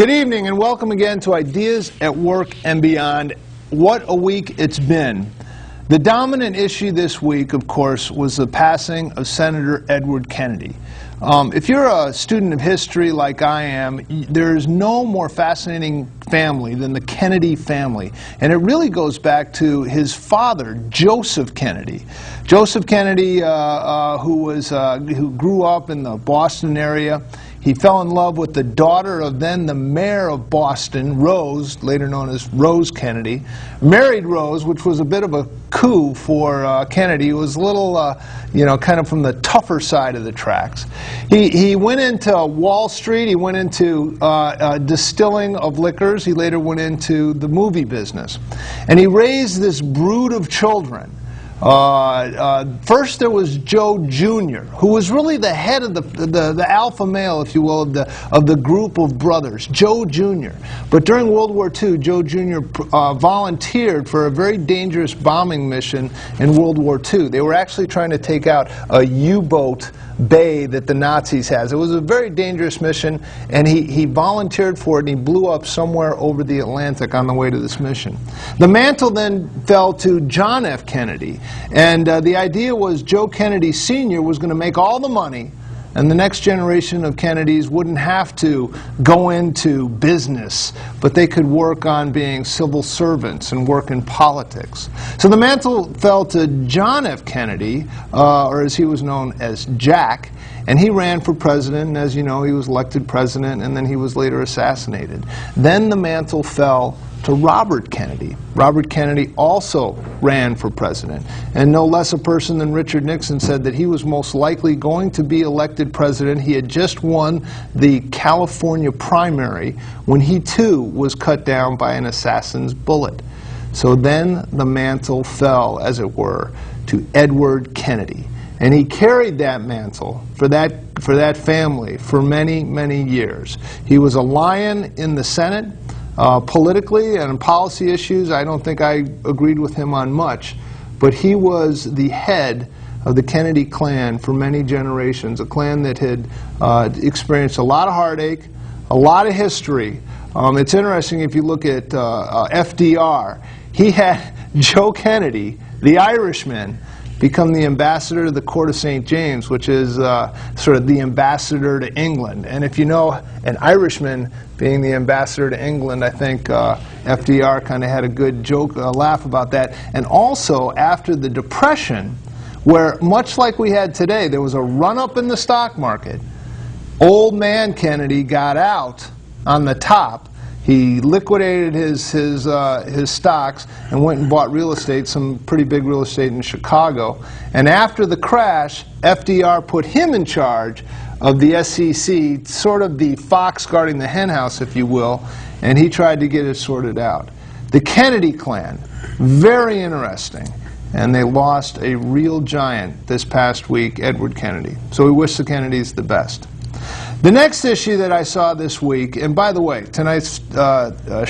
Good evening and welcome again to Ideas at Work and Beyond. What a week it's been. The dominant issue this week, of course, was the passing of Senator Edward Kennedy. If you're a student of history like I am, there's no more fascinating family than the Kennedy family. And it really goes back to his father, Joseph Kennedy. Joseph Kennedy, who grew up in the Boston area. He fell in love with the daughter of then the mayor of Boston, Rose, later known as Rose Kennedy. Married Rose, which was a bit of a coup for Kennedy. He was a little, kind of from the tougher side of the tracks. He went into Wall Street. He went into distilling of liquors. He later went into the movie business. And he raised this brood of children. First there was Joe Jr., who was really the head of the alpha male, if you will, of the group of brothers, Joe Jr. But during World War II, Joe Jr. Volunteered for a very dangerous bombing mission in World War II. They were actually trying to take out a U-boat bay that the Nazis had. It was a very dangerous mission, and he volunteered for it, and he blew up somewhere over the Atlantic on the way to this mission. The mantle then fell to John F. Kennedy. And the idea was Joe Kennedy Sr. was going to make all the money, and the next generation of Kennedys wouldn't have to go into business, but they could work on being civil servants and work in politics. So the mantle fell to John F. Kennedy, or as he was known as Jack, and he ran for president, and as you know, he was elected president, and then he was later assassinated. Then the mantle fell to Robert Kennedy. Robert Kennedy also ran for president, and no less a person than Richard Nixon said that he was most likely going to be elected president. He had just won the California primary when he too was cut down by an assassin's bullet. So then the mantle fell, as it were, to Edward Kennedy. And he carried that mantle for that family for many, many years. He was a lion in the Senate. Politically and on policy issues, I don't think I agreed with him on much, but he was the head of the Kennedy clan for many generations, a clan that had experienced a lot of heartache, a lot of history. It's interesting if you look at FDR. He had Joe Kennedy, the Irishman, become the ambassador to the Court of St. James, which is sort of the ambassador to England. And if you know an Irishman being the ambassador to England, I think FDR kind of had a good joke, laugh about that. And also, after the Depression, where much like we had today, there was a run-up in the stock market, old man Kennedy got out on the top. He liquidated his stocks and went and bought real estate, some pretty big real estate in Chicago. And after the crash, FDR put him in charge of the SEC, sort of the fox guarding the henhouse, if you will, and he tried to get it sorted out. The Kennedy clan, very interesting. And they lost a real giant this past week, Edward Kennedy. So we wish the Kennedys the best. The next issue that I saw this week, and by the way, tonight's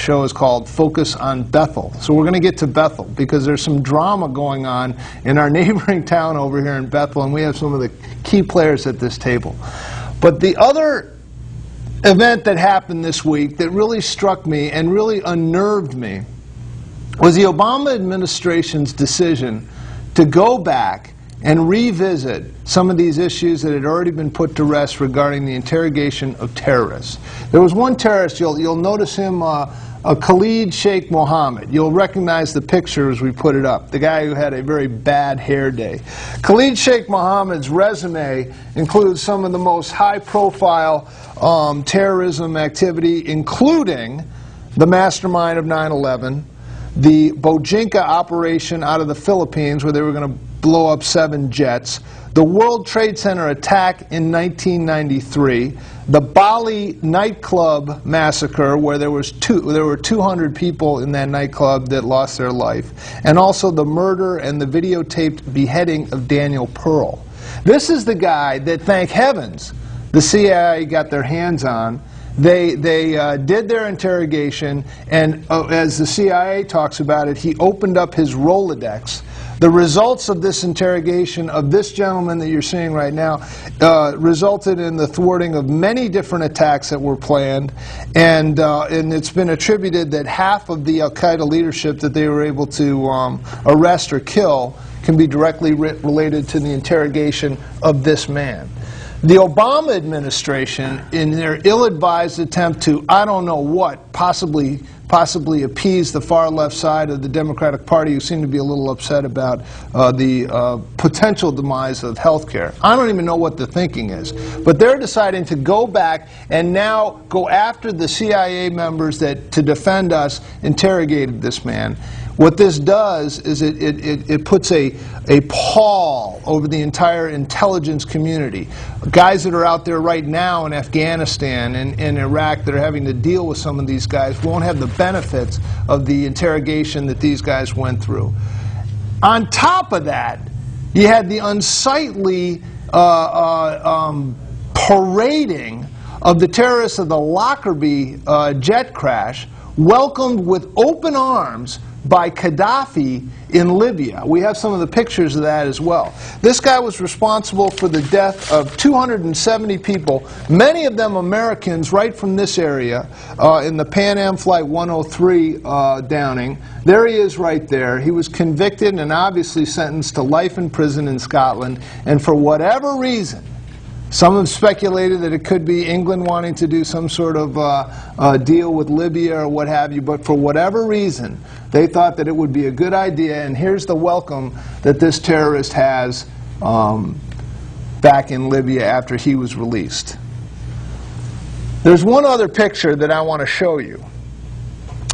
show is called Focus on Bethel. So we're going to get to Bethel because there's some drama going on in our neighboring town over here in Bethel, and we have some of the key players at this table. But the other event that happened this week that really struck me and really unnerved me was the Obama administration's decision to go back and revisit some of these issues that had already been put to rest regarding the interrogation of terrorists. There was one terrorist, you'll notice him, Khalid Sheikh Mohammed. You'll recognize the picture as we put it up, the guy who had a very bad hair day. Khalid Sheikh Mohammed's resume includes some of the most high-profile terrorism activity, including the mastermind of 9/11, the Bojinka operation out of the Philippines where they were going to blow up 7 jets, the World Trade Center attack in 1993, the Bali nightclub massacre where there were 200 people in that nightclub that lost their life, and also the murder and the videotaped beheading of Daniel Pearl. This is the guy that, thank heavens, the CIA got their hands on They did their interrogation, and as the CIA talks about it, he opened up his Rolodex. The results of this interrogation of this gentleman that you're seeing right now resulted in the thwarting of many different attacks that were planned, and it's been attributed that half of the al-Qaeda leadership that they were able to arrest or kill can be directly related to the interrogation of this man. The Obama administration, in their ill-advised attempt to, I don't know what, possibly appease the far left side of the Democratic Party, who seem to be a little upset about the potential demise of health care. I don't even know what the thinking is. But they're deciding to go back and now go after the CIA members that, to defend us, interrogated this man. What this does is it puts a pall over the entire intelligence community. Guys that are out there right now in Afghanistan and in Iraq that are having to deal with some of these guys won't have the benefits of the interrogation that these guys went through. On top of that, you had the unsightly parading of the terrorists of the Lockerbie jet crash, welcomed with open arms by Gaddafi in Libya. We have some of the pictures of that as well. This guy was responsible for the death of 270 people, many of them Americans right from this area, in the Pan Am Flight 103 downing. There he is right there. He was convicted and obviously sentenced to life in prison in Scotland, and for whatever reason, some have speculated that it could be England wanting to do some sort of deal with Libya or what have you, but for whatever reason, they thought that it would be a good idea, and here's the welcome that this terrorist has back in Libya after he was released. There's one other picture that I want to show you.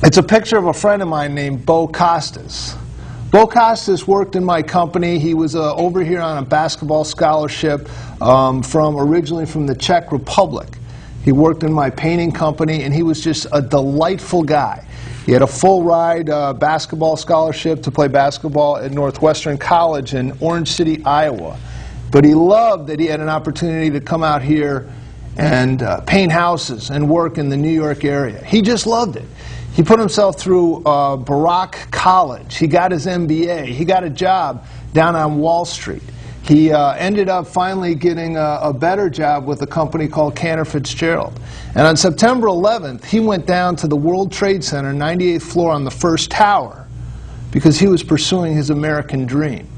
It's a picture of a friend of mine named Bo Costas. Bo Costas worked in my company. He was over here on a basketball scholarship originally from the Czech Republic. He worked in my painting company, and he was just a delightful guy. He had a full ride basketball scholarship to play basketball at Northwestern College in Orange City, Iowa. But he loved that he had an opportunity to come out here and paint houses and work in the New York area. He just loved it. He put himself through Barak College. He got his MBA. He got a job down on Wall Street. He ended up finally getting a better job with a company called Cantor Fitzgerald. And on September 11th, he went down to the World Trade Center, 98th floor on the first tower, because he was pursuing his American dream.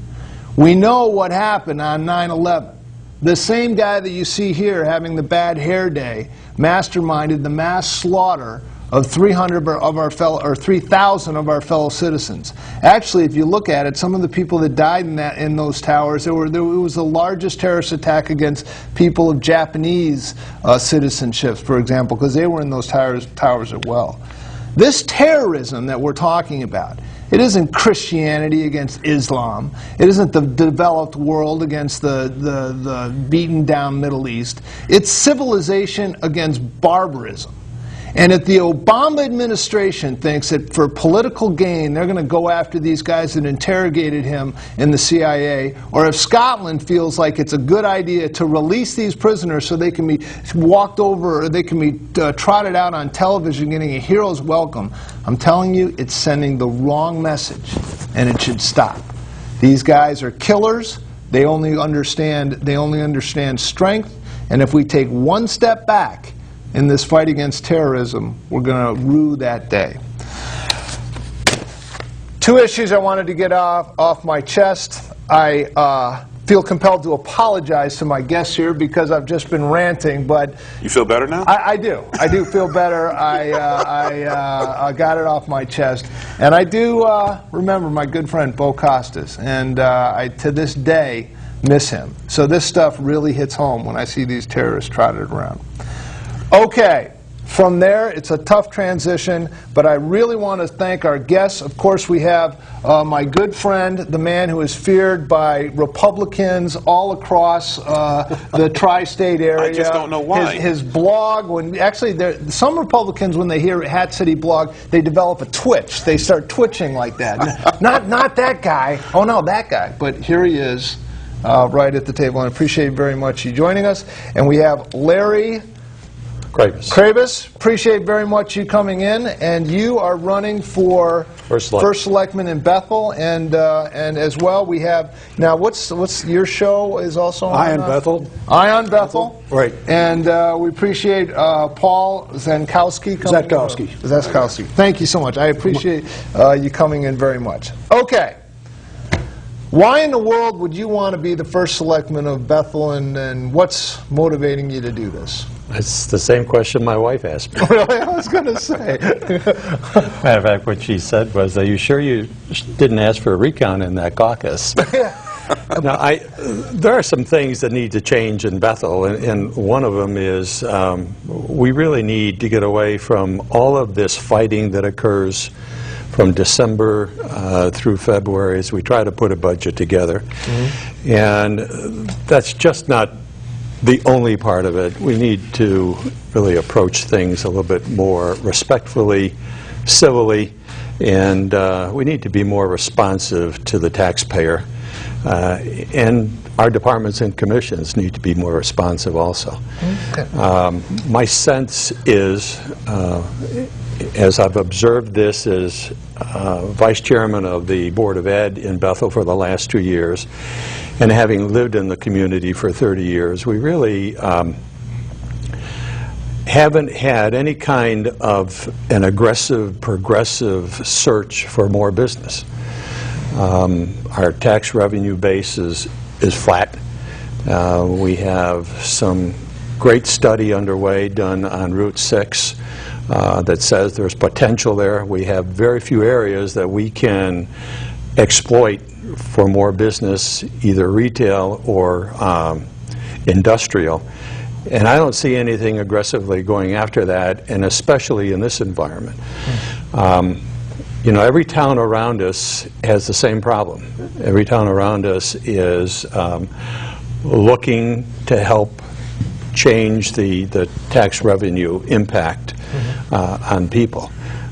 We know what happened on 9/11. The same guy that you see here having the bad hair day masterminded the mass slaughter of 3,000 of our fellow citizens. Actually, if you look at it, some of the people that died in those towers, it was the largest terrorist attack against people of Japanese citizenships, for example, because they were in those towers as well. This terrorism that we're talking about, it isn't Christianity against Islam. It isn't the developed world against the beaten down Middle East. It's civilization against barbarism. And if the Obama administration thinks that for political gain they're going to go after these guys that interrogated him in the CIA, or if Scotland feels like it's a good idea to release these prisoners so they can be walked over or they can be trotted out on television getting a hero's welcome, I'm telling you, it's sending the wrong message, and it should stop. These guys are killers. They only understand strength, and if we take one step back in this fight against terrorism, we're going to rue that day. Two issues I wanted to get off my chest. I feel compelled to apologize to my guests here because I've just been ranting, but... You feel better now? I do. I do feel better. I got it off my chest. And I do remember my good friend Bo Costas, and I, to this day, miss him. So this stuff really hits home when I see these terrorists trotted around. Okay, from there, it's a tough transition, but I really want to thank our guests. Of course, we have my good friend, the man who is feared by Republicans all across the tri-state area. I just don't know why. His blog, actually, some Republicans, when they hear Hat City blog, they develop a twitch. They start twitching like that. Not that guy. Oh, no, that guy. But here he is, right at the table. And I appreciate very much you joining us. And we have Larry Kravis. Kravis, appreciate very much you coming in, and you are running for First Selectman in Bethel, and as well we have now. What's your show is also on? Eye on Bethel. Eye on Bethel, right? And we appreciate Paul Zankowski. Zatkowski. Thank you so much. I appreciate you coming in very much. Okay. Why in the world would you want to be the first selectman of Bethel, and what's motivating you to do this? It's the same question my wife asked me. Really? I was going to say. Matter of fact, what she said was, "Are you sure you didn't ask for a recount in that caucus?" Now, there are some things that need to change in Bethel, and one of them is we really need to get away from all of this fighting that occurs from December through February as we try to put a budget together. Mm-hmm. And that's just not the only part of it. We need to really approach things a little bit more respectfully, civilly, and we need to be more responsive to the taxpayer. And our departments and commissions need to be more responsive also. Okay. My sense is, as I've observed this as Vice Chairman of the Board of Ed in Bethel for the last 2 years, and having lived in the community for 30 years, we really haven't had any kind of an aggressive, progressive search for more business. Our tax revenue base is flat. We have some great study underway done on Route 6 that says there's potential there. We have very few areas that we can exploit for more business, either retail or industrial. And I don't see anything aggressively going after that, and especially in this environment. You know, every town around us has the same problem. Every town around us is looking to help change the tax revenue impact on people.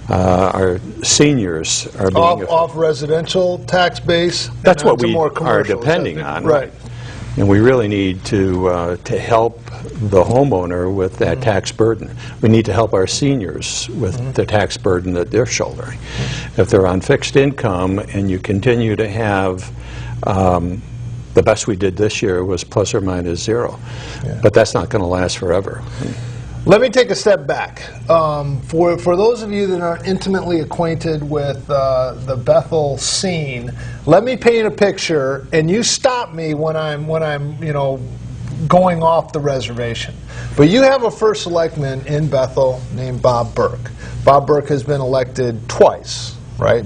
Our seniors are being off residential tax base. That's what we are depending on, right? And we really need to help the homeowner with that tax burden. We need to help our seniors with the tax burden that they're shouldering. If they're on fixed income and you continue to have the best we did this year was plus or minus zero, but that's not going to last forever. Let me take a step back. For those of you that aren't intimately acquainted with the Bethel scene, let me paint a picture, and you stop me when I'm going off the reservation. But you have a first selectman in Bethel named Bob Burke. Bob Burke has been elected twice, right?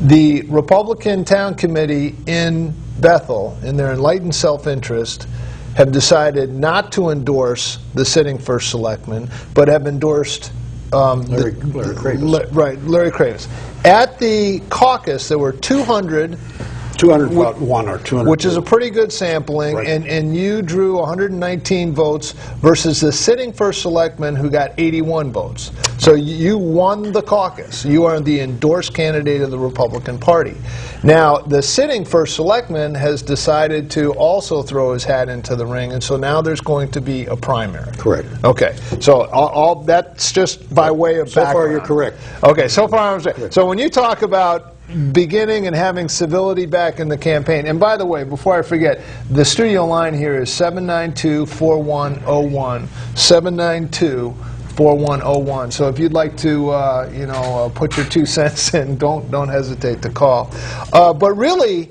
The Republican Town Committee in Bethel, in their enlightened self-interest, have decided not to endorse the sitting first selectman, but have endorsed Larry Kravis. Larry Kravis. At the caucus, there were 201 or 200, which is a pretty good sampling, right. and you drew 119 votes versus the sitting first selectman who got 81 votes. So you won the caucus. You are the endorsed candidate of the Republican Party. Now, the sitting first selectman has decided to also throw his hat into the ring, and so now there's going to be a primary. Correct. Okay. So all that's just by way of background. So far, you're correct. Okay. So far, I'm correct. So when you talk about beginning and having civility back in the campaign. And by the way, before I forget, the studio line here is 792-4101, 792-4101. So if you'd like to, put your 2 cents in, don't hesitate to call. But really,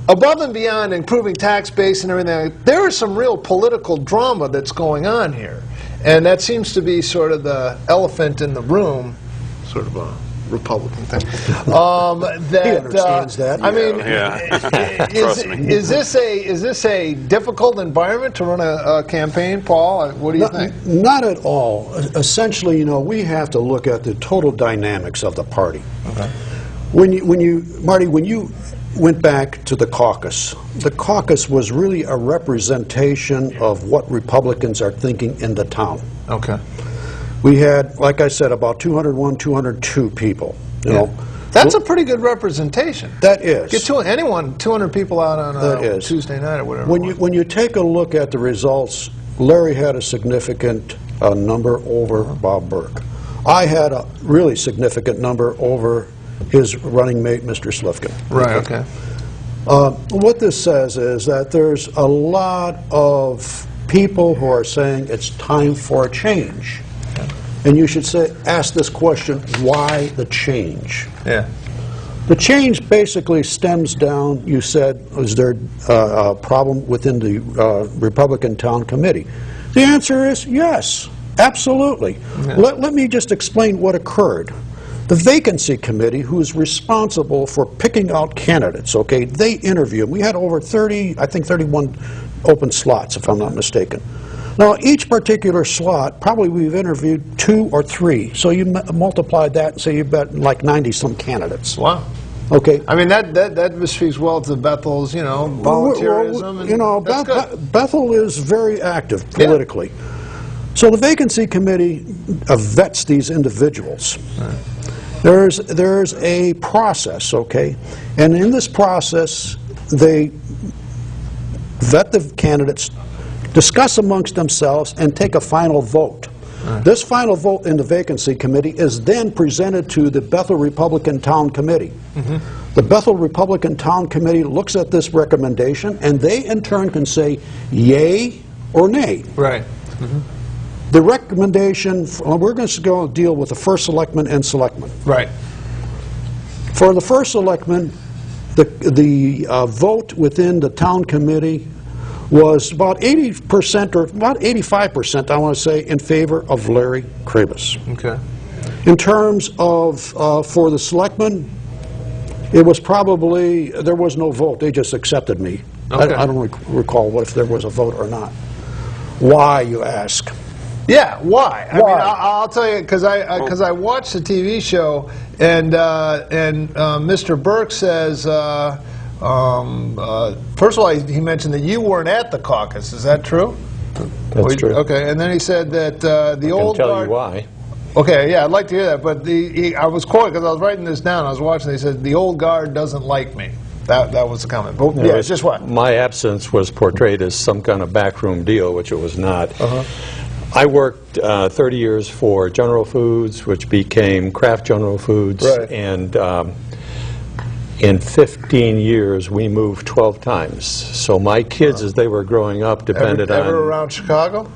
above and beyond improving tax base and everything, there is some real political drama that's going on here. And that seems to be sort of the elephant in the room, sort of a Republican thing. He understands that. I mean, is this a difficult environment to run a campaign, Paul? What do you think? Not at all. Essentially, we have to look at the total dynamics of the party. Okay. When you went back to the caucus was really a representation of what Republicans are thinking in the town. Okay. We had, like I said, about 201, 202 people. That's a pretty good representation. That is. Get 200 people out on a Tuesday night or whatever. When you take a look at the results Larry had a significant number over Bob Burke. I had a really significant number over his running mate, Mr. Slifkin. Right, okay. What this says is that there's a lot of people who are saying it's time for a change. And you should ask this question, why the change? Yeah. The change basically stems down, you said, is there a problem within the Republican Town Committee? The answer is yes, absolutely. Yeah. Let me just explain what occurred. The Vacancy Committee, who's responsible for picking out candidates, okay, they interview. We had over 30, I think 31 open slots, if I'm not mistaken. Now, each particular slot, probably we've interviewed 2 or 3. So you multiply that and say you've got like 90-some candidates. Wow. Okay. I mean, that speaks well to Bethel's, you know, volunteerism. And you know, that's good. Bethel is very active politically. Yeah. So the Vacancy Committee vets these individuals. Right. There's a process, okay? And in this process, they vet the candidates, discuss amongst themselves, and take a final vote. Right. This final vote in the Vacancy Committee is then presented to the Bethel Republican Town Committee. Mm-hmm. The Bethel Republican Town Committee looks at this recommendation, and they in turn can say yay or nay. Right. Mm-hmm. The recommendation, we're going to go deal with the first selectman and selectman. Right. For the first selectman, the vote within the town committee was about 80% or about 85%, I want to say, in favor of Larry Krabus. Okay. In terms of for the selectmen, it was probably, there was no vote. They just accepted me. Okay. I don't recall what if there was a vote or not. Why, you ask? Yeah, why? I Why? mean, I'll tell you, because I watched the TV show, and Mr. Burke says, first of all, he mentioned that you weren't at the caucus. Is that true? That's true. Okay, and then he said that the old I can tell guard. you why. Okay, yeah, I'd like to hear that. But I was quoted because I was writing this down. I was watching. He said the old guard doesn't like me. That was the comment. But yeah, it's just what my absence was portrayed as some kind of backroom deal, which it was not. I worked 30 years for General Foods, which became Kraft General Foods, right. And in 15 years we moved 12 times. So my kids, as they were growing up, depended on. Ever around Chicago?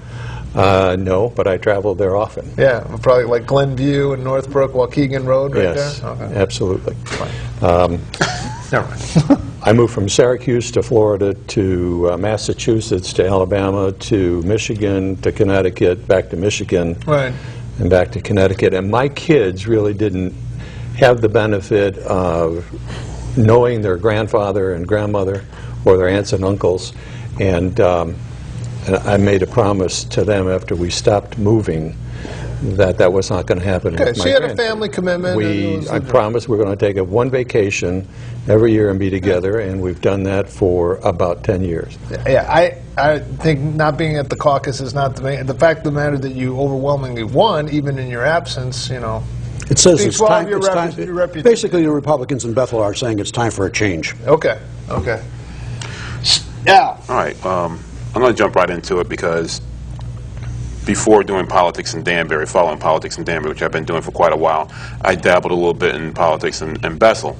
No, but I traveled there often. Yeah, probably like Glenview and Northbrook, Waukegan Road, right yes, there. Okay. Absolutely. Never mind. I moved from Syracuse to Florida to Massachusetts to Alabama to Michigan to Connecticut, back to Michigan, Right. and back to Connecticut. And my kids really didn't have the benefit of knowing their grandfather and grandmother or their aunts and uncles. And I made a promise to them after we stopped moving that was not going to happen. Okay, with so my you had a grandkids. family commitment. I promised we're going to take one vacation every year and be together, and we've done that for about 10 years. Yeah, I think not being at the caucus is not the fact of the matter that you overwhelmingly won, even in your absence, you know. It says Speaks it's well time. of your It's time. your reputation. Basically, the Republicans in Bethel are saying it's time for a change. Okay, okay. Yeah. All right, I'm going to jump right into it because before doing politics in Danbury, following politics in Danbury, which I've been doing for quite a while, I dabbled a little bit in politics in Bethel.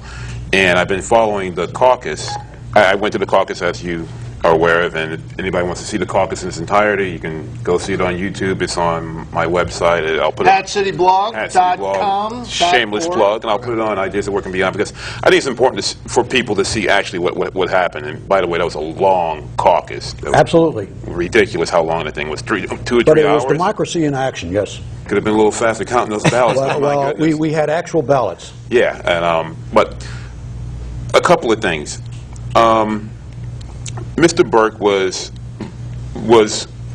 And I've been following the caucus. I went to the caucus, as you are aware of, and if anybody wants to see the caucus in its entirety, you can go see it on YouTube. It's on my website. I'll put it AtCityblog.com. Shameless plug, and I'll put it on Ideas that Work and Beyond because I think it's important for people to see actually what happened. And by the way, that was a long caucus. Absolutely. Ridiculous how long that thing was. 2 or 3 But it hours. was democracy in action, yes. Could have been a little faster counting those ballots. Oh, my Well, goodness. we had actual ballots. Yeah, and but a couple of things. Mr. Burke was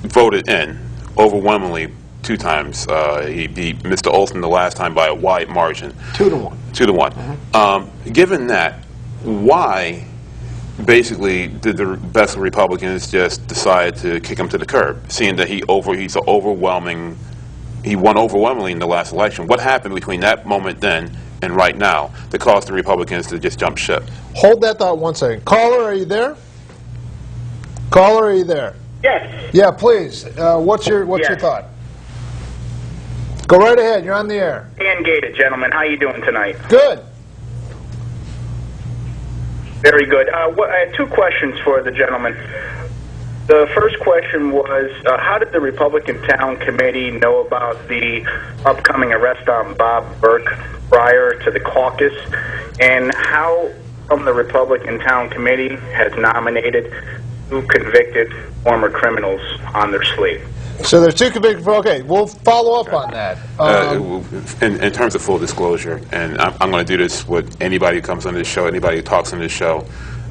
voted in overwhelmingly 2 times. He beat Mr. Olson the last time by a wide margin. 2-1. 2-1. Given that, why basically did the Bethel Republicans just decide to kick him to the curb, seeing that he won overwhelmingly in the last election? What happened between that moment then and right now that caused the Republicans to just jump ship? Hold that thought one second. Caller, are you there? Caller, are you there? Yes. Yeah, please. What's your Yes. thought? Go right ahead. You're on the air. Dan Gated, gentlemen. How you doing tonight? Good. Very good. I had two questions for the gentleman. The first question was, how did the Republican Town Committee know about the upcoming arrest on Bob Burke prior to the caucus? And how come the Republican Town Committee has nominated two convicted former criminals on their slate? So there's two convicted. Okay, we'll follow up on that. In terms of full disclosure, and I'm going to do this with anybody who comes on this show, anybody who talks on this show,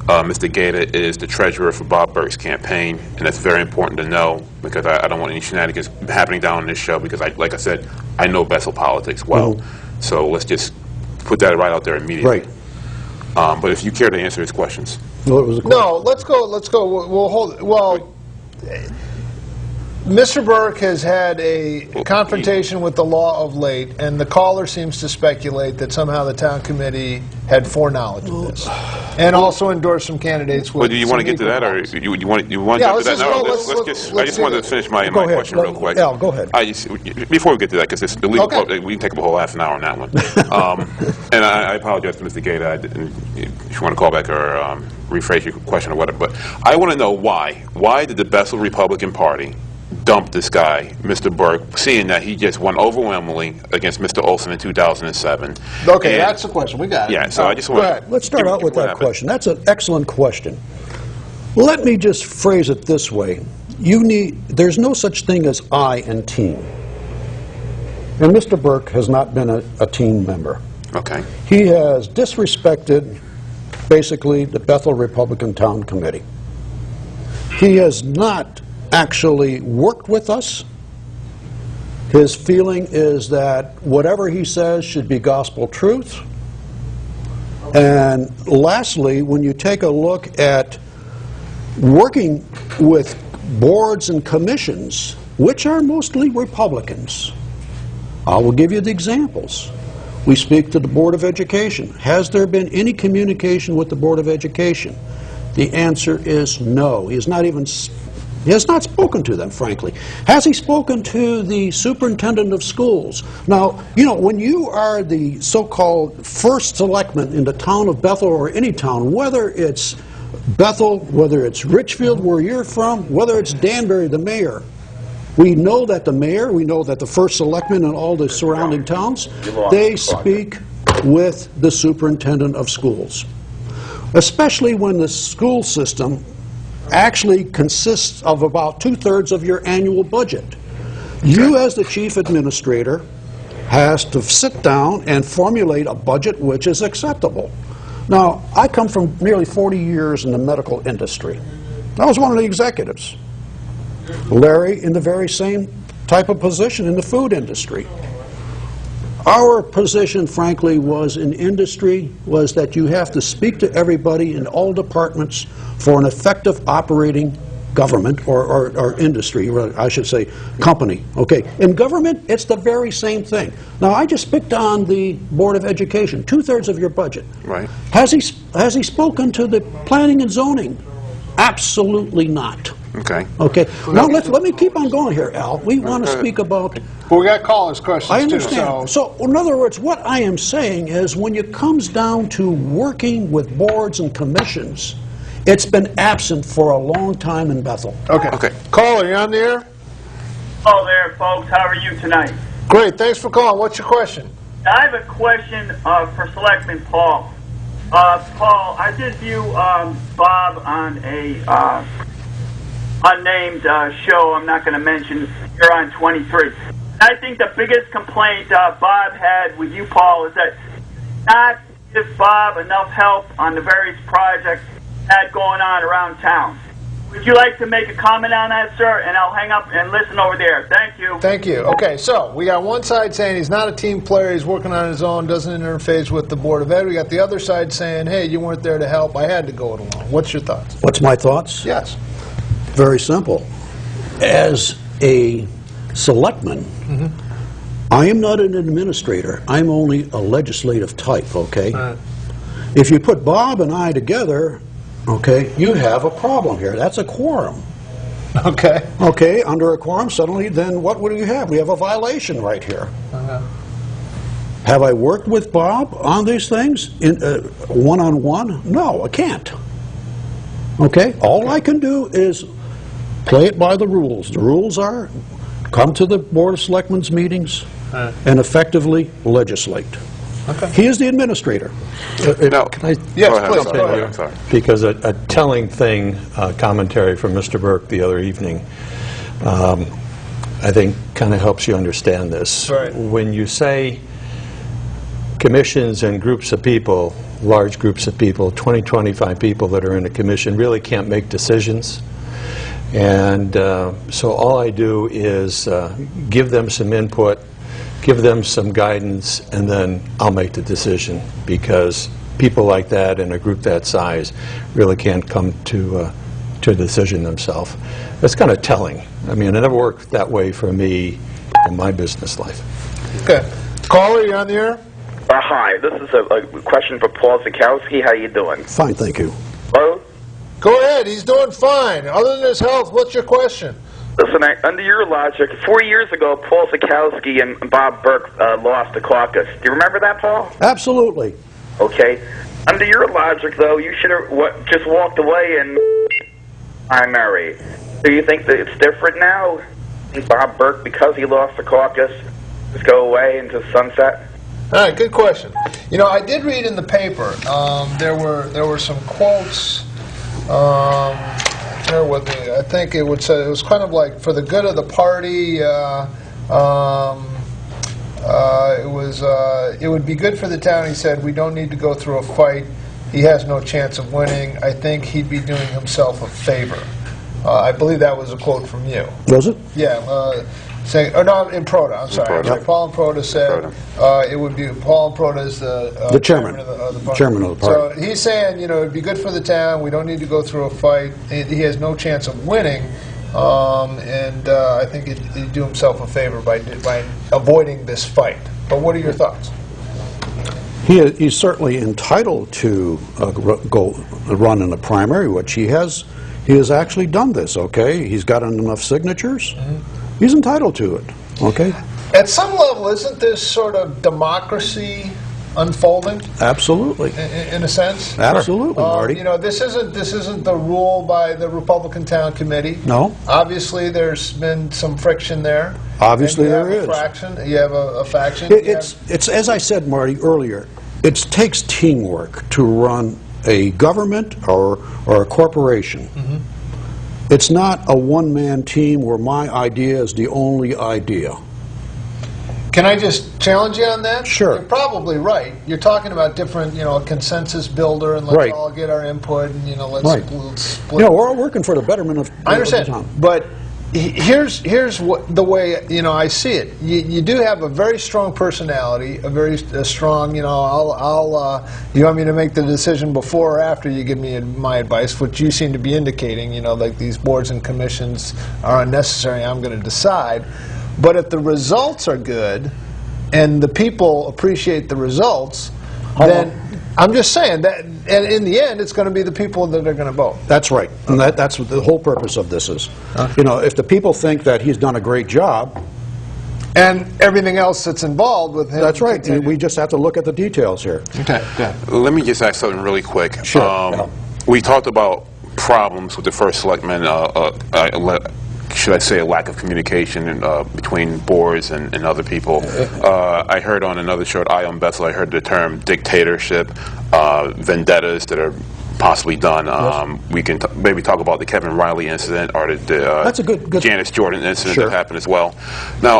Mr. Gator is the treasurer for Bob Burke's campaign, and that's very important to know because I don't want any shenanigans happening down on this show because, like I said, I know Bethel politics well. So let's just put that right out there immediately. Right. But if you care to answer his questions. Well, it was a No, let's go. We'll hold it. Well, Mr. Burke has had a confrontation with the law of late, and the caller seems to speculate that somehow the town committee had foreknowledge of this, and also endorsed some candidates. Well, do you want to get to that, or you want to Yeah, jump to that? No, I just wanted to finish my question real quick. Al, go ahead. Before we get to that, because the legal Okay. we can take up a whole half an hour on that one. And I apologize to Mr. Gator. If you want to call back or rephrase your question or whatever, but I want to know why. Why did the Bethel Republican Party dump this guy, Mr. Burke, seeing that he just won overwhelmingly against Mr. Olson in 2007? Okay, And- that's the question. We got it. Yeah, so I just Go want ahead. Let's start out with that question. That's an excellent question. Let me just phrase it this way. There's no such thing as I in team. And Mr. Burke has not been a team member. Okay. He has disrespected, basically, the Bethel Republican Town Committee. He has not actually worked with us. His feeling is that whatever he says should be gospel truth. And lastly, when you take a look at working with boards and commissions, which are mostly Republicans, I will give you the examples. We speak to the Board of Education. Has there been any communication with the Board of Education? The answer is no. He has not spoken to them, frankly. Has he spoken to the superintendent of schools? Now, you know, when you are the so-called first selectman in the town of Bethel or any town, whether it's Bethel, whether it's Richfield, where you're from, whether it's Danbury, the mayor, we know that the mayor, we know that the first selectman in all the surrounding towns, they speak with the superintendent of schools. Especially when the school system actually consists of about 2/3 of your annual budget. You, as the chief administrator, has to sit down and formulate a budget which is acceptable. Now, I come from nearly 40 years in the medical industry. I was one of the executives. Larry in the very same type of position in the food industry. Our position, frankly, was in industry was that you have to speak to everybody in all departments for an effective operating government or industry, or I should say company. Okay, in government, it's the very same thing. Now, I just picked on the Board of Education, 2/3 of your budget. Right. Has he spoken to the planning and zoning? Absolutely not. Okay. Okay. Now let me keep on going here, Al. We want to speak about. Well, we got callers' questions I too. understand. So, in other words, what I am saying is, when it comes down to working with boards and commissions, it's been absent for a long time in Bethel. Okay. Caller, you on the air? Hello there, folks. How are you tonight? Great. Thanks for calling. What's your question? I have a question for Selectman Paul. Paul, I did view Bob on a unnamed show I'm not going to mention here on 23. I think the biggest complaint Bob had with you, Paul, is that not give Bob enough help on the various projects that going on around town. Would you like to make a comment on that, sir? And I'll hang up and listen over there. Thank you. Thank you. Okay, so we got one side saying he's not a team player, he's working on his own, doesn't interface with the Board of Ed. We got the other side saying, hey, you weren't there to help, I had to go it alone. What's your thoughts? What's my thoughts? Yes. Very simple. As a selectman, I am not an administrator. I'm only a legislative type, okay? If you put Bob and I together, okay, you have a problem here. That's a quorum. Okay. Okay, under a quorum, suddenly, then what do you have? We have a violation right here. Have I worked with Bob on these things one-on-one? No, I can't. Okay? All I can do is play it by the rules. The rules are come to the Board of Selectmen's meetings and effectively legislate. Okay. He is the administrator. Now, Can I Yes, go ahead, please, sorry. go ahead. I'm sorry. Because a telling thing, commentary from Mr. Burke the other evening, I think kind of helps you understand this. Right. When you say commissions and groups of people, large groups of people, 20, 25 people that are in a commission really can't make decisions. And so all I do is give them some input, give them some guidance, and then I'll make the decision, because people like that in a group that size really can't come to a decision themselves. That's kind of telling. I mean, it never worked that way for me in my business life. Okay. Caller, you're on the air? Hi, this is a question for Paul Zakowski. How you doing? Fine, thank you. Hello? Go ahead. He's doing fine. Other than his health, what's your question? Listen, under your logic, 4 years ago, Paul Zakowski and Bob Burke lost the caucus. Do you remember that, Paul? Absolutely. Okay. Under your logic, though, you should have just walked away and primary. Do you think that it's different now? Bob Burke, because he lost the caucus, just go away into sunset? All right, good question. You know, I did read in the paper. There were some quotes. Bear with me. I think it would say it was kind of like for the good of the party. It would be good for the town. He said, we don't need to go through a fight. He has no chance of winning. I think he'd be doing himself a favor. I believe that was a quote from you. Was it? Yeah. Saying, or no, in Proda. I'm sorry. Proda. Sorry. Paul and Proda said it would be Paul and Proda is the chairman. of the party. Chairman of the party. So he's saying, you know, it'd be good for the town. We don't need to go through a fight. He has no chance of winning, and I think he'd do himself a favor by avoiding this fight. But what are your thoughts? He's certainly entitled to go run in the primary, which he has. He has actually done this. Okay, he's gotten enough signatures. He's entitled to it. Okay. At some level, isn't this sort of democracy unfolding? Absolutely. In a sense. Absolutely, Marty. You know, this isn't the rule by the Republican Town Committee. No. Obviously, there's been some friction there. Obviously, And there is. You have a faction. It's as I said, Marty, earlier. It takes teamwork to run a government or a corporation. It's not a one-man team where my idea is the only idea. Can I just challenge you on that? Sure. You're probably right. You're talking about different, you know, a consensus builder, and let's Right. all get our input, and, you know, let's Right. split. You know, we're all working for the betterment of I understand, the town. but here's what the way, you know, I see it. You do have a very strong personality, a very strong. You know, you want me to make the decision before or after you give me my advice, which you seem to be indicating. You know, like these boards and commissions are unnecessary. I'm going to decide. But if the results are good, and the people appreciate the results, then I'm just saying that, and in the end, it's going to be the people that are going to vote. That's right, and that's what the whole purpose of this is. You know, if the people think that he's done a great job, And everything else that's involved with him. that's right. continue. We just have to look at the details here. Okay, good. Let me just ask something really quick. Sure. We talked about problems with the first selectman, should I say a lack of communication between boards and other people. I heard on another show at Ion Bethel, I heard the term dictatorship, vendettas that are possibly done. We can maybe talk about the Kevin Riley incident or the That's a good Janice Jordan incident Sure. that happened as well. Now,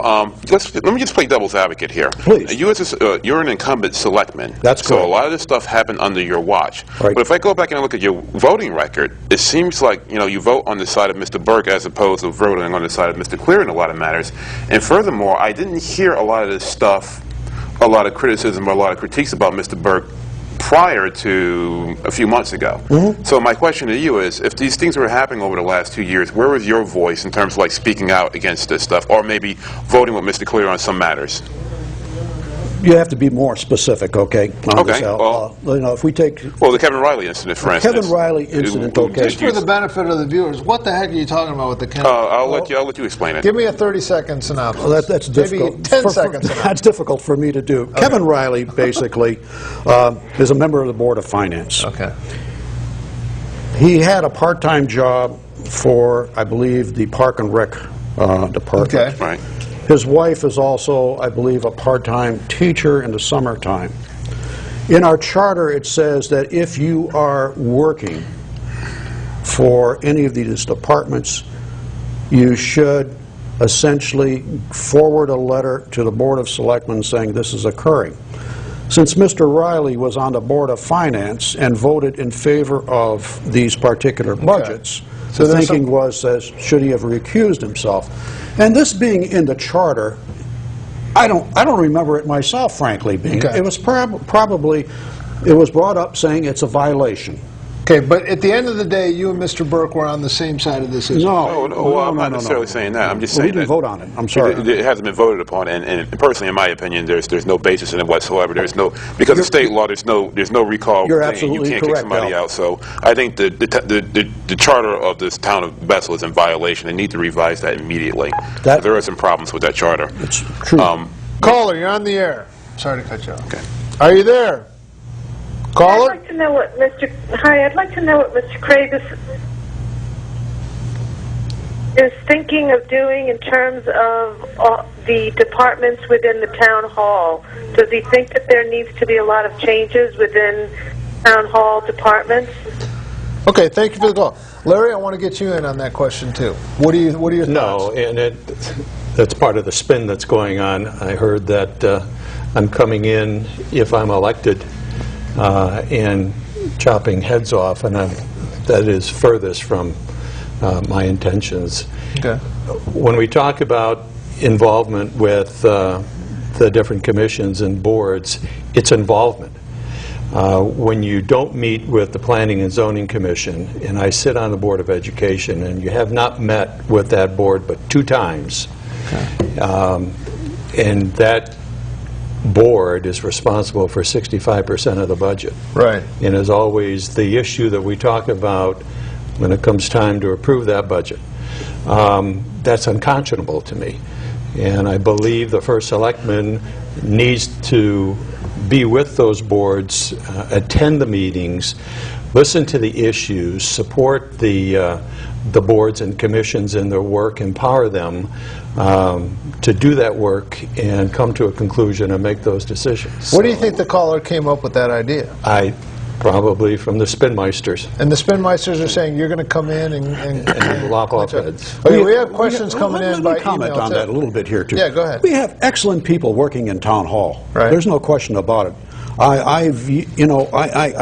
let me just play devil's advocate here. Please. You're an incumbent selectman. That's so correct. a lot of this stuff happened under your watch. Right. But if I go back and I look at your voting record, it seems like you vote on the side of Mr. Burke as opposed to voting on the side of Mr. Clear in a lot of matters. And furthermore, I didn't hear a lot of this stuff, a lot of criticism or a lot of critiques about Mr. Burke prior to a few months ago. So my question to you is, if these things were happening over the last 2 years, where was your voice in terms of like speaking out against this stuff, or maybe voting with Mr. Clear on some matters? You have to be more specific, okay? On this, Okay, Al. well- You know, if we take Well, the Kevin Riley incident, for instance. Kevin Riley incident, okay. Just for the benefit of the viewers, what the heck are you talking about with the Kennedy? I'll let you explain it. Give me a 30-second synopsis. Well, that's difficult. Maybe 10 seconds. That's difficult for me to do. Kevin Riley, basically, is a member of the Board of Finance. Okay. He had a part-time job for, I believe, the Park and Rec department. Okay. Right. His wife is also, I believe, a part-time teacher in the summertime. In our charter, it says that if you are working for any of these departments, you should essentially forward a letter to the Board of Selectmen saying this is occurring. Since Mr. Riley was on the Board of Finance and voted in favor of these particular budgets, So the there's thinking some- was, should he have recused himself? And this being in the charter, I don't remember it myself, frankly. Okay. It was probably, it was brought up saying it's a violation. Okay, but at the end of the day, you and Mr. Burke were on the same side of this issue. No, well, I'm not necessarily saying that. I'm just Well, we saying didn't that vote on it. I'm sorry. It hasn't been voted upon, and personally, in my opinion, there's no basis in it whatsoever. There's no, because of state law, there's no recall. You're thing. absolutely You can't kick correct, somebody Al. out. So I think the charter of this town of Bethel is in violation. They need to revise that immediately. That- There are some problems with that charter. It's true. Caller, you're on the air. Sorry to cut you off. Okay. Are you there? I'd Caller? like to know what I'd like to know what Mr. Craig is thinking of doing in terms of the departments within the town hall. Does he think that there needs to be a lot of changes within town hall departments? Okay, thank you for the call. Larry, I want to get you in on that question, too. What are your thoughts? No, and that's part of the spin that's going on. I heard that I'm coming in, if I'm elected, and chopping heads off, and that is furthest from my intentions. Okay. When we talk about involvement with the different commissions and boards, it's involvement. When you don't meet with the Planning and Zoning Commission, and I sit on the Board of Education, and you have not met with that board but 2 times, and that board is responsible for 65% of the budget. Right. And as always, the issue that we talk about when it comes time to approve that budget, that's unconscionable to me. And I believe the first selectman needs to be with those boards, attend the meetings, listen to the issues, support the boards and commissions in their work, empower them to do that work and come to a conclusion and make those decisions. What do you think the caller came up with that idea? Probably from the Spinmeisters. And the Spinmeisters are saying you're going to come in and Lop off heads. Okay, we have questions coming in by Let me comment email, on too. that a little bit here, too. Yeah, go ahead. We have excellent people working in Town Hall. Right. There's no question about it. I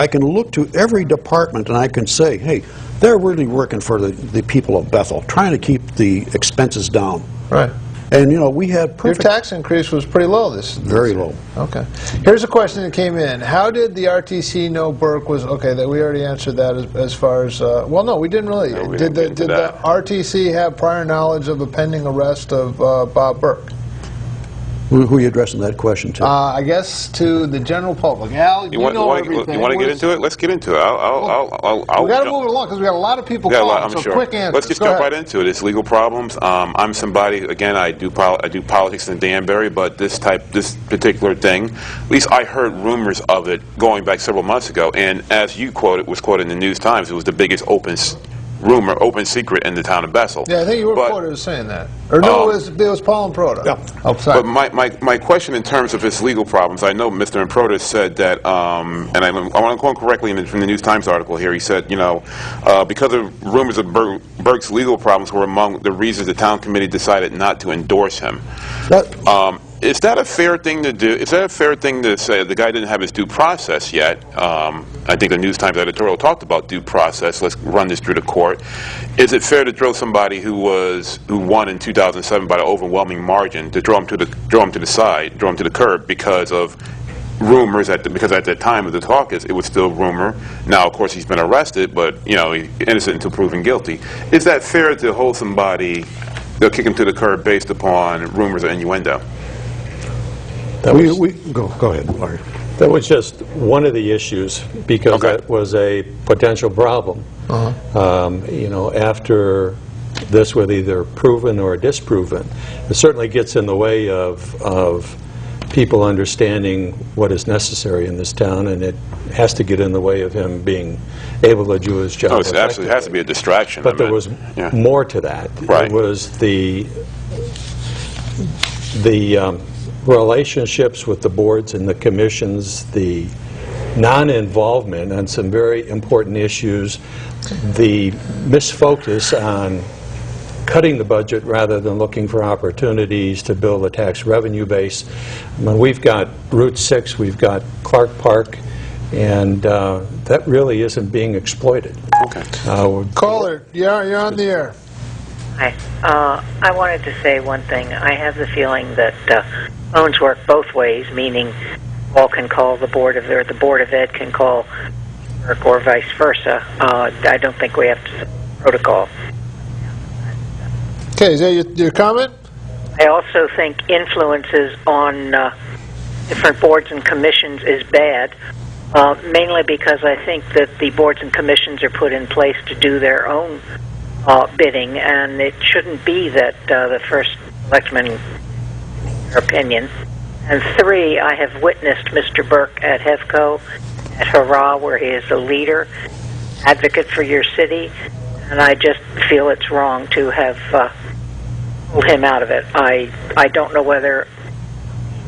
can look to every department and I can say, hey, they're really working for the people of Bethel, trying to keep the expenses down. Right. And, we had Your perfect... tax increase was pretty low this Very year. low. Okay. Here's a question that came in. How did the RTC know Burke was... Okay, that we already answered that as far as... well, no, we didn't really. No, we did didn't get into the that. RTC have prior knowledge of a pending arrest of Bob Burke? Who are you addressing that question to? I guess to the general public. Al, you know everything. You want to get into it? Let's get into it. I'll We got to move it along because we got a lot of people Yeah, calling. I'm So sure. quick answers. Let's just Go jump ahead. right into it. It's legal problems. I'm somebody, again, I do politics in Danbury, but this particular thing, at least I heard rumors of it going back several months ago, and as you was quoted in the News Times, it was the biggest open secret in the town of Bethel. Yeah, I think you were But- quoted as saying that. Or no, it was Paul Improda. Yeah. Oh, sorry. But my question in terms of his legal problems, I know Mr. Improda said that, and I want to quote correctly from the News Times article here, he said, because of rumors of Burke's legal problems were among the reasons the town committee decided not to endorse him. Is that a fair thing to do? Is that a fair thing to say? The guy didn't have his due process yet. I think the News Times editorial talked about due process. Let's run this through the court. Is it fair to throw somebody who won in 2007 by an overwhelming margin to throw him to the curb because of rumors because at the time of the caucus it was still rumor. Now, of course, he's been arrested, but he's innocent until proven guilty. Is that fair to hold somebody? They'll kick him to the curb based upon rumors or innuendo. Go ahead, Larry. That was just one of the issues, because Okay. that was a potential problem. You know, after this was either proven or disproven, it certainly gets in the way of people understanding what is necessary in this town, and it has to get in the way of him being able to do his job. No, it absolutely has to be a distraction. But I there mean, was yeah. more to that. Right. It was the relationships with the boards and the commissions, the non-involvement on some very important issues, the misfocus on cutting the budget rather than looking for opportunities to build a tax revenue base. I mean, we've got Route 6, we've got Clark Park, and that really isn't being exploited. Okay. Caller, you're on the air. Hi. I wanted to say one thing. I have the feeling that phones work both ways, meaning all can call the Board of Ed, or the Board of Ed can call Burke, or vice versa. I don't think we have to protocol. Okay, is that your comment? I also think influences on different boards and commissions is bad, mainly because I think that the boards and commissions are put in place to do their own bidding, and it shouldn't be that the first selectman opinion. And 3, I have witnessed Mr. Burke at HEVCO, at Hurrah, where he is a leader, advocate for your city, and I just feel it's wrong to have pulled him out of it. I don't know whether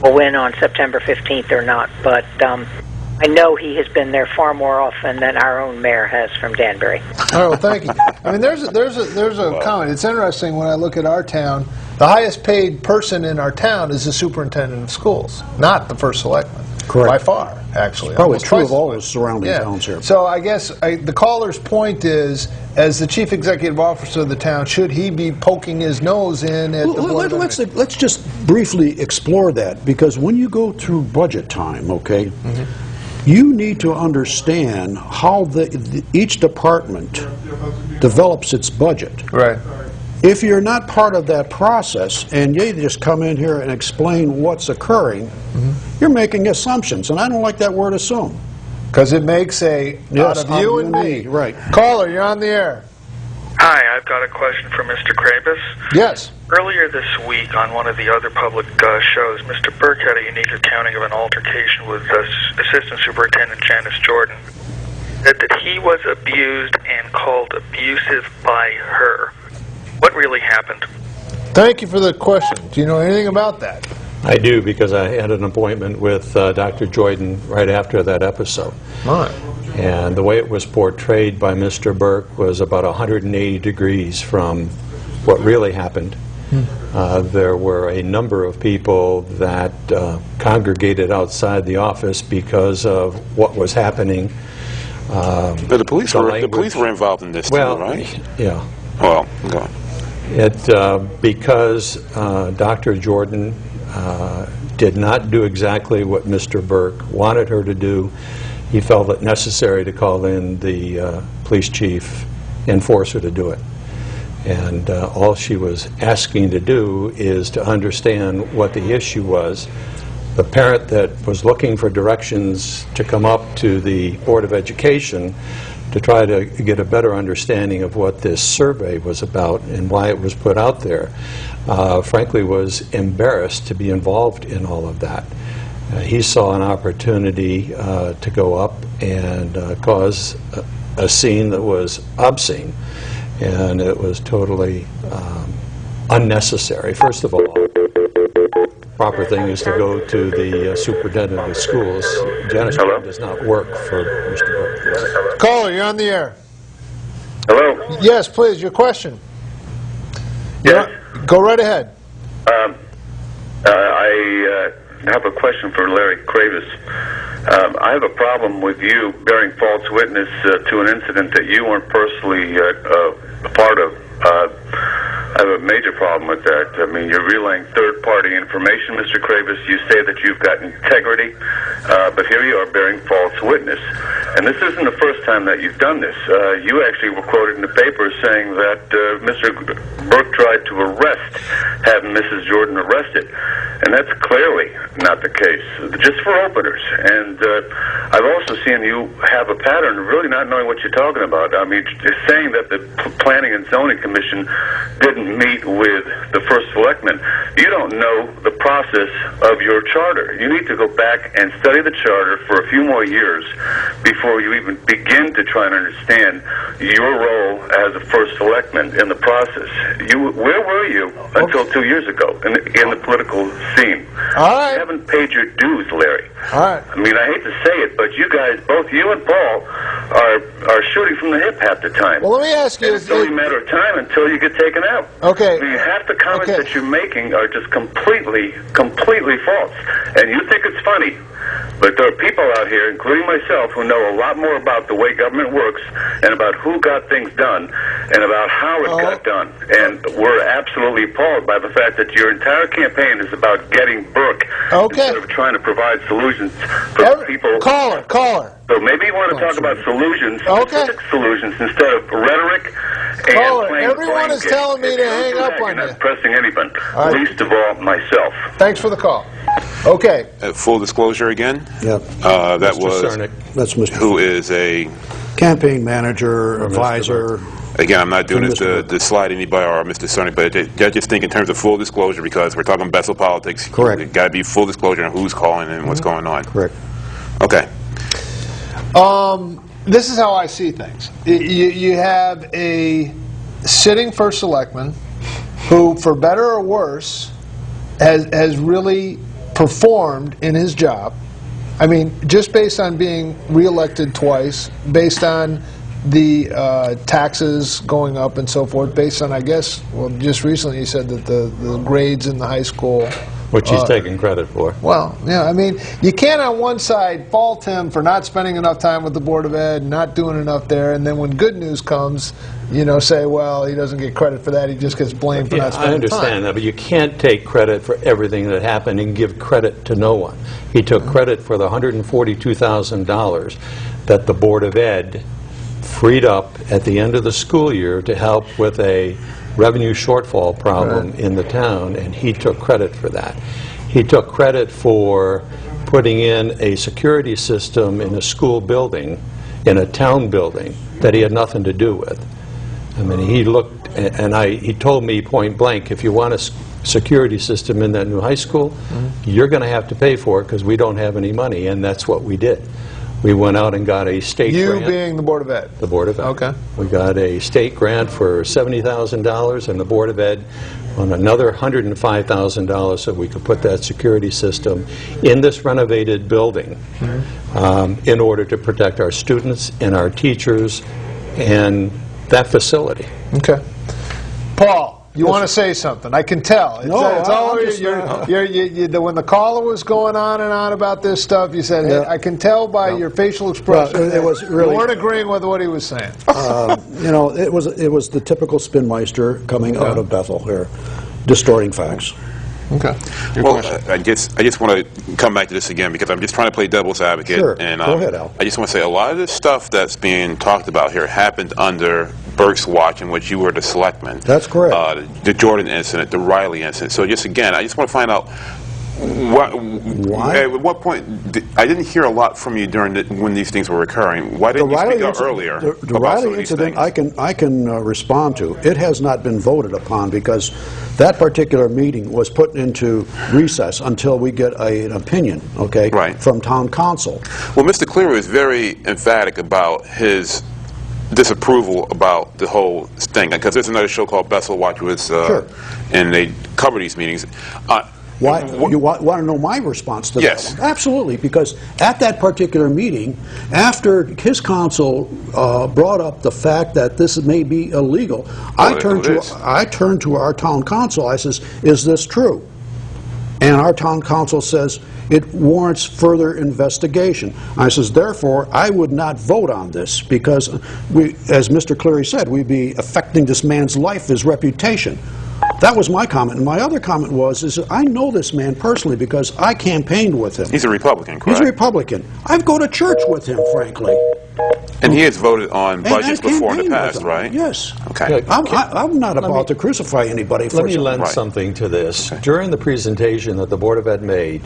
we'll win on September 15th or not, but I know he has been there far more often than our own mayor has from Danbury. All right, well, thank you. I mean, there's a comment. It's interesting when I look at our town. The highest paid person in our town is the superintendent of schools, not the first selectman. Correct. By far, actually. Probably Almost true twice of all as the surrounding Yeah. towns here. So I guess the caller's point is, as the chief executive officer of the town, should he be poking his nose in at the board? Let's just briefly explore that, because when you go through budget time, okay, you need to understand how each department develops its budget. Right. If you're not part of that process and you just come in here and explain what's occurring, you're making assumptions, and I don't like that word assume. Because it makes out of you and me. Right. Caller, you're on the air. Hi, I've got a question for Mr. Krabus. Yes. Earlier this week on one of the other public shows, Mr. Burke had a unique accounting of an altercation with Assistant Superintendent Janice Jordan. Said that he was abused and called abusive by her. What really happened? Thank you for the question. Do you know anything about that? I do, because I had an appointment with Dr. Jordan right after that episode. All right. And the way it was portrayed by Mr. Burke was about 180 degrees from what really happened. There were a number of people that congregated outside the office because of what was happening. But the police were involved in this too, right? Yeah. Well, go on. Because Dr. Jordan did not do exactly what Mr. Burke wanted her to do, he felt it necessary to call in the police chief and force her to do it. And all she was asking to do is to understand what the issue was. The parent that was looking for directions to come up to the Board of Education to try to get a better understanding of what this survey was about and why it was put out there, frankly was embarrassed to be involved in all of that. He saw an opportunity to go up and cause a scene that was obscene, and it was totally unnecessary. First of all, proper thing is to go to the superintendent of schools. Janice Jordan does not work for Mr. Burke. Caller, you're on the air. Hello? Yes, please, your question. Yes. Go right ahead. I have a question for Larry Kravis. I have a problem with you bearing false witness to an incident that you weren't personally a part of. I have a major problem with that. I mean, you're relaying third-party information, Mr. Kravis. You say that you've got integrity, but here you are bearing false witness. And this isn't the first time that you've done this. You actually were quoted in the paper saying that Mr. Burke tried to have Mrs. Jordan arrested. And and that's clearly not the case, just for openers. And I've also seen you have a pattern of really not knowing what you're talking about. I mean, just saying that the Planning and Zoning Commission didn't meet with the first selectman. You don't know the process of your charter. You need to go back and study the charter for a few more years before you even begin to try and understand your role as a first selectman in the process. Where were you until 2 years ago in the political scene? All right. You haven't paid your dues, Larry. All right. I mean, I hate to say it, but you guys, both you and Paul, are shooting from the hip half the time. Well, let me ask you. And it's only a matter of time until you get taken out. Okay. I mean, half the comments that you're making are just completely false. And you think it's funny. But there are people out here, including myself, who know a lot more about the way government works and about who got things done and about how it got done. And we're absolutely appalled by the fact that your entire campaign is about getting Burke instead of trying to provide solutions for people. Caller. So maybe you want to talk about solutions, specific solutions, instead of rhetoric and playing everyone is telling me to hang up on you. Not pressing anyone, least of all myself. Thanks for the call. Okay. Full disclosure again. Yep. That Mr. was Cernick. That's Mr. who is a campaign manager, advisor. Again, I'm not doing this to slide anybody or Mr. Cernick, but I just think in terms of full disclosure, because we're talking Bethel politics. Correct. Got to be full disclosure on who's calling and what's going on. Correct. Okay. This is how I see things. You have a sitting first selectman who, for better or worse, has really performed in his job. I mean, just based on being reelected twice, based on the taxes going up and so forth, based on, I guess, well, just recently you said that the grades in the high school. Which he's taking credit for. Well, yeah, I mean, you can't on one side fault him for not spending enough time with the Board of Ed, not doing enough there, and then when good news comes, you know, say, well, he doesn't get credit for that, he just gets blamed for not spending time. I understand that, but you can't take credit for everything that happened and give credit to no one. He took credit for the $142,000 that the Board of Ed freed up at the end of the school year to help with a revenue shortfall problem in the town, and he took credit for that. He took credit for putting in a security system in a school building, in a town building, that he had nothing to do with. I mean, he looked, and he told me point blank, if you want a security system in that new high school, you're going to have to pay for it because we don't have any money, and that's what we did. We went out and got a state grant. You being the Board of Ed? The Board of Ed. Okay. We got a state grant for $70,000, and the Board of Ed on another $105,000 so we could put that security system in this renovated building in order to protect our students and our teachers and that facility. Okay. Paul, you want to say something? I can tell. It's all when the caller was going on and on about this stuff, you said, hey, I can tell by your facial expression it was really, you weren't agreeing with what he was saying. You know, it was the typical spinmeister coming out of Bethel here, distorting facts. Okay. Well, I just want to come back to this again because I'm just trying to play devil's advocate. Sure. And, Go ahead, Al. I just want to say a lot of this stuff that's being talked about here happened under Burke's watch, in which you were the selectman. That's correct. The Jordan incident, the Riley incident. So just again, I just want to find out at what point I didn't hear a lot from you during when these things were occurring. Why didn't you speak up earlier? The Riley incident, I can respond to. It has not been voted upon because that particular meeting was put into recess until we get an opinion, from town council. Well, Mr. Cleary was very emphatic about his disapproval about the whole thing, because there's another show called Bethel Watch, and they cover these meetings. You want to know my response to that? Yes. Absolutely, because at that particular meeting, after his counsel brought up the fact that this may be illegal, I turned to our town council. I says, is this true? And our town council says, it warrants further investigation. I says, therefore, I would not vote on this because, as Mr. Cleary said, we'd be affecting this man's life, his reputation. That was my comment. And my other comment was, I know this man personally because I campaigned with him. He's a Republican, correct? He's a Republican. I go to church with him, frankly. And he has voted on budgets And before in the campaigned past, with them. right? Yes. Okay. I'm not about to crucify anybody for Let me something. lend Right. something to this. During the presentation that the Board of Ed made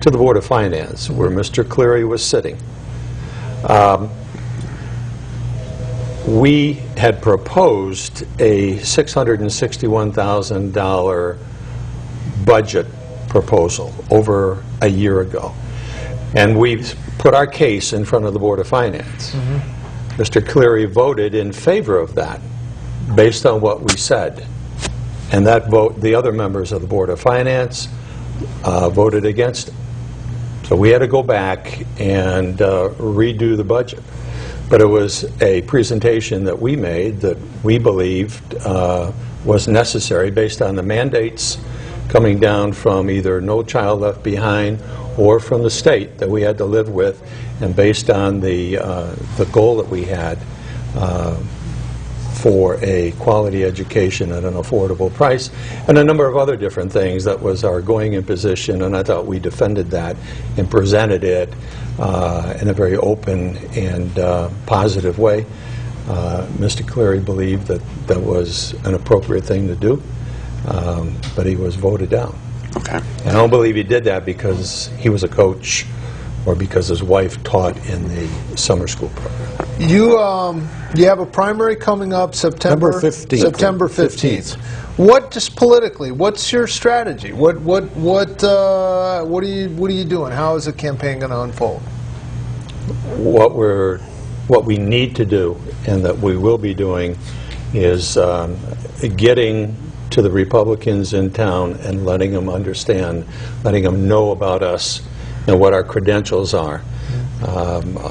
to the Board of Finance, where Mr. Cleary was sitting, we had proposed a $661,000 budget proposal over a year ago. And we put our case in front of the Board of Finance. Mr. Cleary voted in favor of that based on what we said. And that vote, the other members of the Board of Finance voted against it. So we had to go back and redo the budget. But it was a presentation that we made that we believed was necessary based on the mandates coming down from either No Child Left Behind or from the state that we had to live with, and based on the goal that we had for a quality education at an affordable price, and a number of other different things. That was our going-in position, and I thought we defended that and presented it in a very open and positive way. Mr. Cleary believed that that was an appropriate thing to do, but he was voted down. Okay. And I don't believe he did that because he was a coach or because his wife taught in the summer school program. You have a primary coming up September 15th. September 15th. What, just politically, what's your strategy? What are you doing? How is the campaign going to unfold? What we need to do, and that we will be doing, is getting to the Republicans in town and letting them understand, letting them know about us and what our credentials are.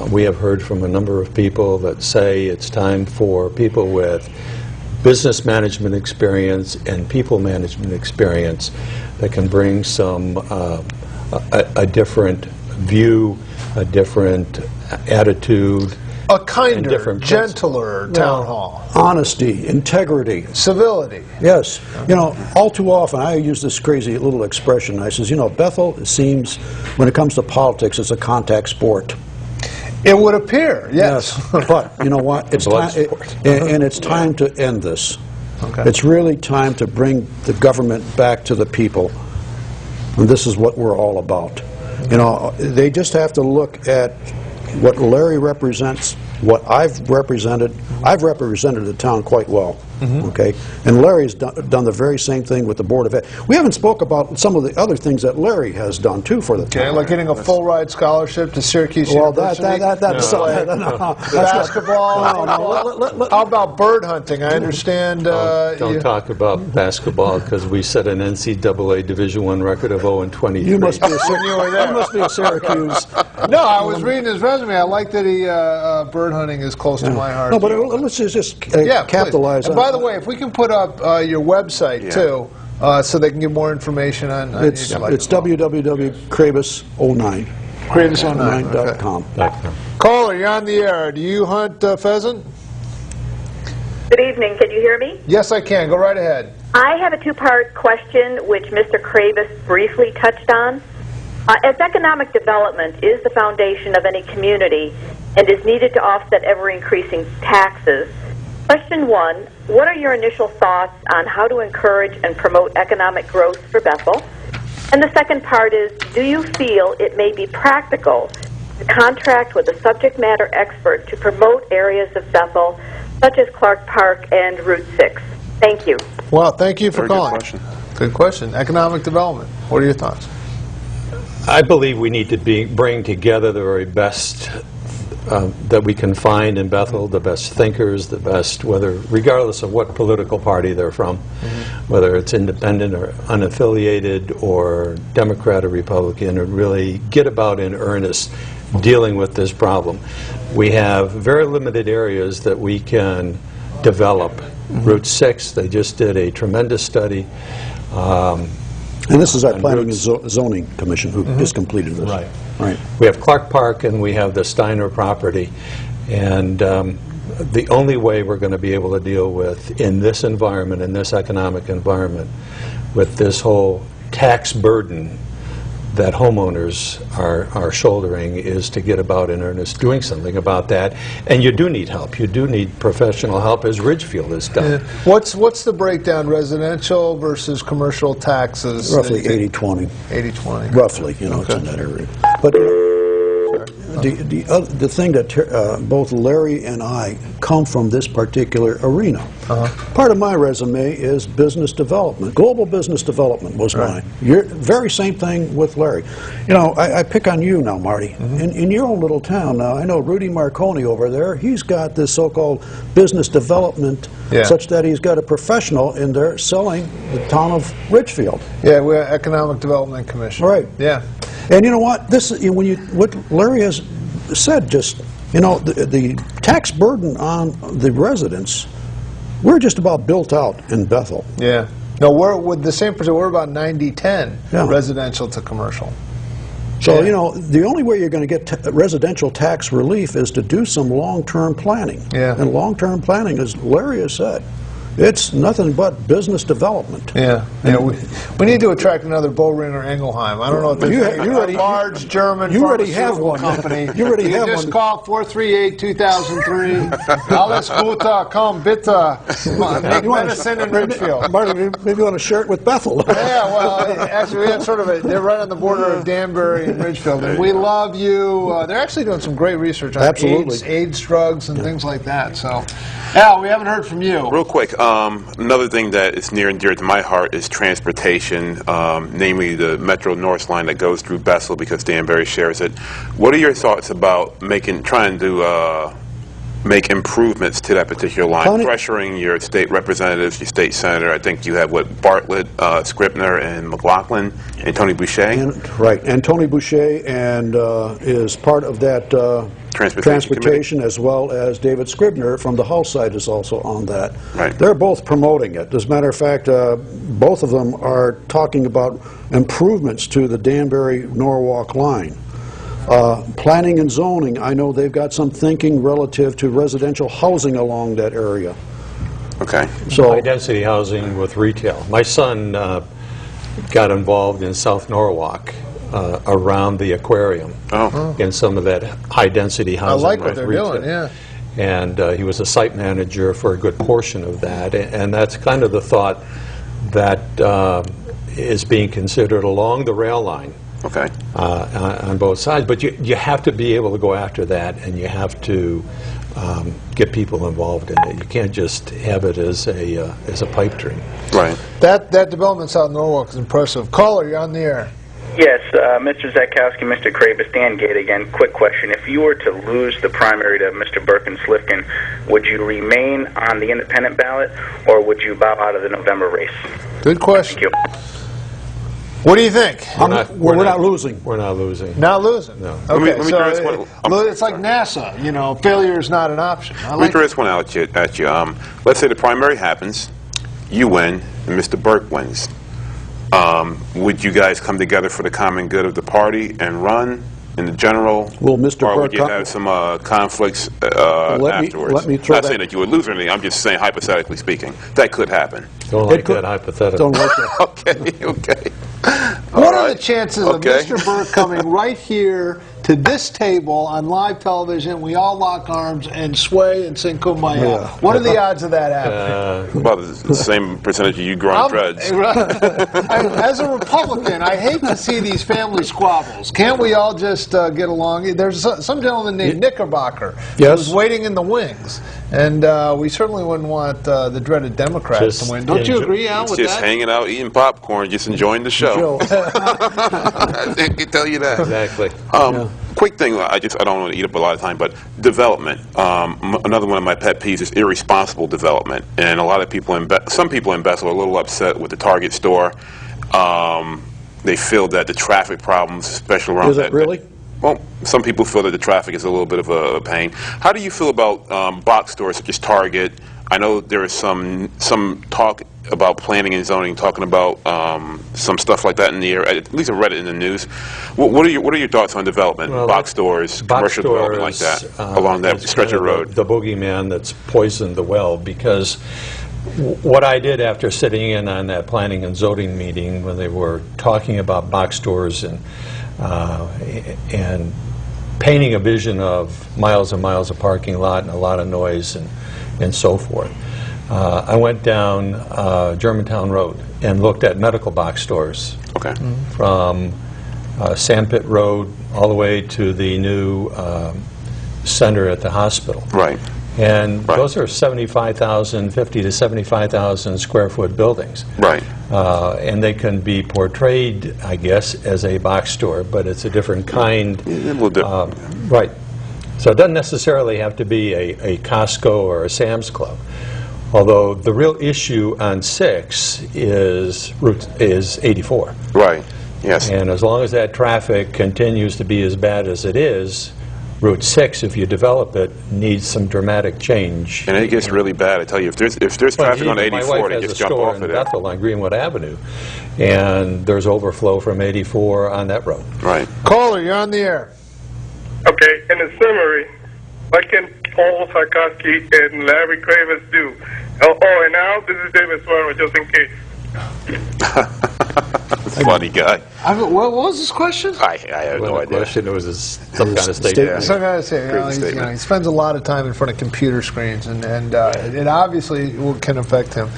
We have heard from a number of people that say it's time for people with business management experience and people management experience that can bring some a different view, a different attitude, A kinder, different gentler town hall. Honesty, integrity. Civility. Yes. You know, all too often, I use this crazy little expression. I says, you know, Bethel, it seems, when it comes to politics, it's a contact sport. It would appear, yes. But, you know what? It's Blood time, sport. and it's time to end this. Okay. It's really time to bring the government back to the people. And this is what we're all about. You know, they just have to look at what Larry represents, what I've represented. I've represented the town quite well, okay? And Larry's done the very same thing with the Board of Ed. We haven't spoke about some of the other things that Larry has done, too, for the town. Okay, like getting a full ride scholarship to Syracuse Well, University. Basketball. How about bird hunting? I understand. Don't talk about basketball because we set an NCAA Division I record of 0-23. You must be a, you were there. you must be a Syracuse. No, I was reading his resume. I like that he bird hunting is close to my heart. No, but let's just yeah, capitalize please. on And by the way, if we can put up your website too, so they can get more information on it's www.kravis09.com. Kravis09.com. Caller, you're on the air. Do you hunt pheasant? Good evening. Can you hear me? Yes, I can. Go right ahead. I have a two-part question, which Mr. Kravis briefly touched on. As economic development is the foundation of any community and is needed to offset ever-increasing taxes, question one, what are your initial thoughts on how to encourage and promote economic growth for Bethel? And the second part is, do you feel it may be practical to contract with a subject matter expert to promote areas of Bethel, such as Clark Park and Route 6? Thank you. Well, thank you for Very good calling. question. Good question. Economic development. What are your thoughts? I believe we need to bring together the very best that we can find in Bethel, the best thinkers, the best, regardless of what political party they're from, whether it's independent or unaffiliated or Democrat or Republican, and really get about in earnest dealing with this problem. We have very limited areas that we can develop. Route 6, they just did a tremendous study. And this is our And Planning and Roots. Zoning Commission who just completed this. Right. Right. We have Clark Park and we have the Steiner property. And the only way we're going to be able to deal with, in this environment, in this economic environment, with this whole tax burden that homeowners are shouldering is to get about in earnest doing something about that. And you do need help. You do need professional help, as Ridgefield has done. What's the breakdown, residential versus commercial taxes? Roughly 80-20. 80-20. Roughly, you know, it's in that area. But the thing that both Larry and I come from this particular arena. Part of my resume is business development. Global business development was mine. Very same thing with Larry. You know, I pick on you now, Marty. In your own little town now, I know Rudy Marconi over there, he's got this so-called business development such that he's got a professional in there selling the town of Ridgefield. Yeah, we're Economic Development Commission. Right. Yeah. And you know what? This is what Larry has said. Just the tax burden on the residents. We're just about built out in Bethel. Yeah. No, we're with the same percent. We're about 90-10 residential to commercial. So you know, the only way you're going to get residential tax relief is to do some long-term planning. Yeah. And long-term planning, as Larry has said, it's nothing but business development. Yeah. We need to attract another Boehringer Ingelheim. I don't know if there's a large German pharmaceutical company. You already have just one. call 438-2003. Alles Gute, komm bitte. Make medicine in Ridgefield. Marty, maybe you want to share it with Bethel. Yeah, well, actually, we had sort of they're right on the border of Danbury and Ridgefield. And we love you. They're actually doing some great research on AIDS drugs, and things like that. So, Al, we haven't heard from you. Real quick, another thing that is near and dear to my heart is transportation, namely the Metro North line that goes through Bethel because Danbury shares it. What are your thoughts about trying to make improvements to that particular line, pressuring your state representatives, your state senator? I think you have, Bartlett, Scribner, and McLaughlin, and Tony Boucher? Right, and Tony Boucher is part of that transportation as well as David Scribner from the House side is also on that. Right. They're both promoting it. As a matter of fact, both of them are talking about improvements to the Danbury-Norwalk line. Planning and zoning, I know they've got some thinking relative to residential housing along that area. Okay. So high-density housing with retail. My son got involved in South Norwalk around the aquarium in some of that high-density housing. I like what they're doing, yeah. And he was a site manager for a good portion of that, and that's kind of the thought that is being considered along the rail line. Okay. On both sides, but you have to be able to go after that, and you have to get people involved in it. You can't just have it as a pipe dream. Right. That development south Norwalk is impressive. Caller, you're on the air. Yes, Mr. Zakowski, Mr. Krabus, Dan Gate again. Quick question. If you were to lose the primary to Mr. Burke and Slifkin, would you remain on the independent ballot, or would you bow out of the November race? Good question. Thank you. What do you think? We're not losing. We're not losing. Not losing? No. Okay, Let me throw this one. it's like NASA, you know, failure is not an option. Let me throw this one out at you. Let's say the primary happens, you win, and Mr. Burke wins. Would you guys come together for the common good of the party and run in the general? Will Mr. Or Burke would you have some conflicts afterwards? let me throw Not that. saying that you would lose or anything. I'm just saying, hypothetically speaking, that could happen. Don't like that hypothetical. Don't like that. Okay. What are the chances of Mr. Burke coming right here to this table on live television, we all lock arms and sway and sing Kumbaya? Yeah. What are the odds of that happening? About the same percentage of you growing dreads. As a Republican, I hate to see these family squabbles. Can't we all just get along? There's some gentleman named Knickerbocker who's waiting in the wings, and we certainly wouldn't want the dreaded Democrats to win. Don't you agree, Al, with just that? hanging out, eating popcorn, just enjoying the show. I can tell you that. Exactly. Quick thing, I don't want to eat up a lot of time, but development. Another one of my pet peeves is irresponsible development, and a lot of people some people in Bethel are a little upset with the Target store. They feel that the traffic problems, especially around that. Is it really? Well, some people feel that the traffic is a little bit of a pain. How do you feel about box stores such as Target? I know there is some talk about planning and zoning, talking about some stuff like that in the area. At least I read it in the news. What are your thoughts on development, Well, box stores, commercial development like that along that stretch of road? The boogeyman that's poisoned the well, because what I did after sitting in on that planning and zoning meeting when they were talking about box stores and painting a vision of miles and miles of parking lot and a lot of noise and so forth. I went down Germantown Road and looked at medical box stores. Okay. From Sandpit Road all the way to the new center at the hospital. Right. And those are 50 to 75,000 square foot buildings. Right. And they can be portrayed, I guess, as a box store, but it's a different kind. A little different. Right. So it doesn't necessarily have to be a Costco or a Sam's Club. Although the real issue on 6 is 84. Right. Yes. And as long as that traffic continues to be as bad as it is, Route 6, if you develop it, needs some dramatic change. And it gets really bad. I tell you, if there's traffic on 84, they just jump off of in there. Bethel on Greenwood Avenue, and there's overflow from 84 on that road. Right. Caller, you're on the air. Okay, in a summary, what can Paul Sarkowski and Larry Kravitz do? Oh, and now this is David Suarez, just in case. Funny guy. What was this question? I have no idea. Question, it was some kind of statement. Some kind of statement. He spends a lot of time in front of computer screens, and it obviously can affect him.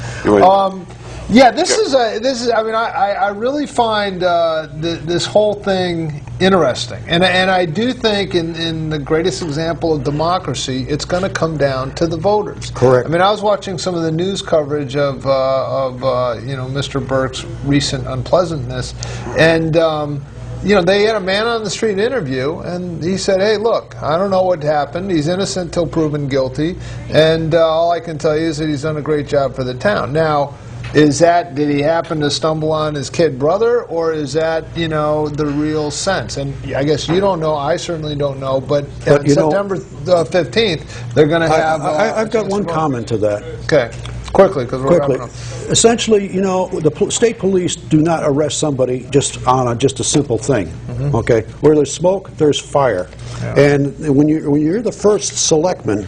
Yeah, this is. I mean, I really find this whole thing interesting, and I do think in the greatest example of democracy, it's going to come down to the voters. Correct. I mean, I was watching some of the news coverage of Mr. Burke's recent unpleasantness, and they had a man on the street interview, and he said, "Hey, look, I don't know what happened. He's innocent till proven guilty, and all I can tell you is that he's done a great job for the town." Now, did he happen to stumble on his kid brother, or is that, the real sense? And I guess you don't know, I certainly don't know, but on September 15th, they're going to have... I've got one comment to that. Okay. Quickly, because we're wrapping up. Essentially, the state police do not arrest somebody just on just a simple thing. Okay, where there's smoke, there's fire, and when you're the first selectman,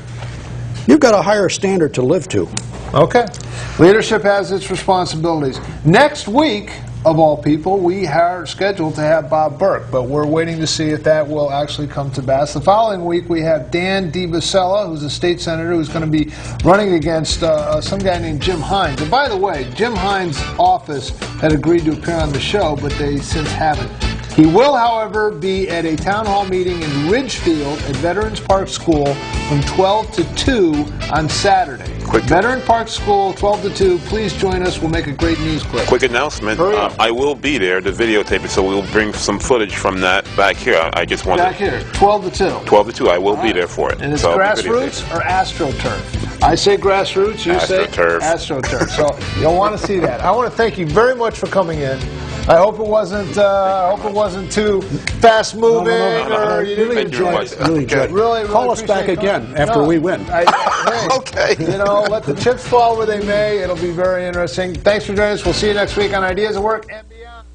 you've got a higher standard to live to. Okay. Leadership has its responsibilities. Next week, of all people, we are scheduled to have Bob Burke, but we're waiting to see if that will actually come to pass. The following week, we have Dan DiBasella, who's a state senator, who's going to be running against some guy named Jim Hines. And by the way, Jim Hines' office had agreed to appear on the show, but they since haven't. He will, however, be at a town hall meeting in Ridgefield at Veterans Park School from 12 to 2 on Saturday. Veteran Park School, 12 to 2. Please join us. We'll make a great news clip. Quick announcement. I will be there to videotape it, so we'll bring some footage from that back here. I just wanted... Back here, 12 to 2. 12 to 2. I will be there for it. And it's grassroots or AstroTurf? I say grassroots, you say AstroTurf. So you'll want to see that. I want to thank you very much for coming in. I hope it wasn't too fast moving. No. Or you didn't Really enjoyed it. Really Call us back again after we win. Okay. Let the chips fall where they may. It'll be very interesting. Thanks for joining us. We'll see you next week on Ideas at Work and Beyond.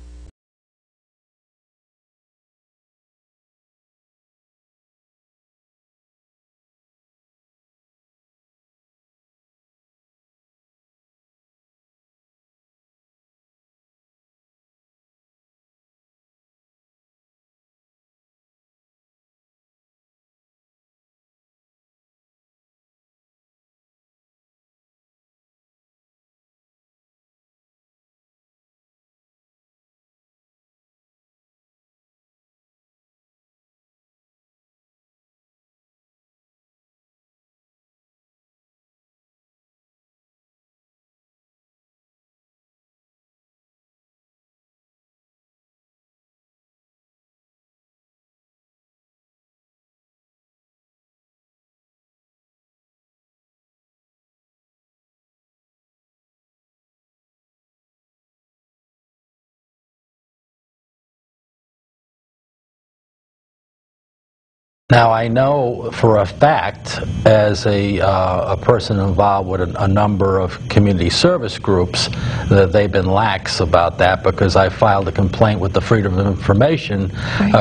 Now, I know for a fact, as a person involved with a number of community service groups, that they've been lax about that, because I filed a complaint with the Freedom of Information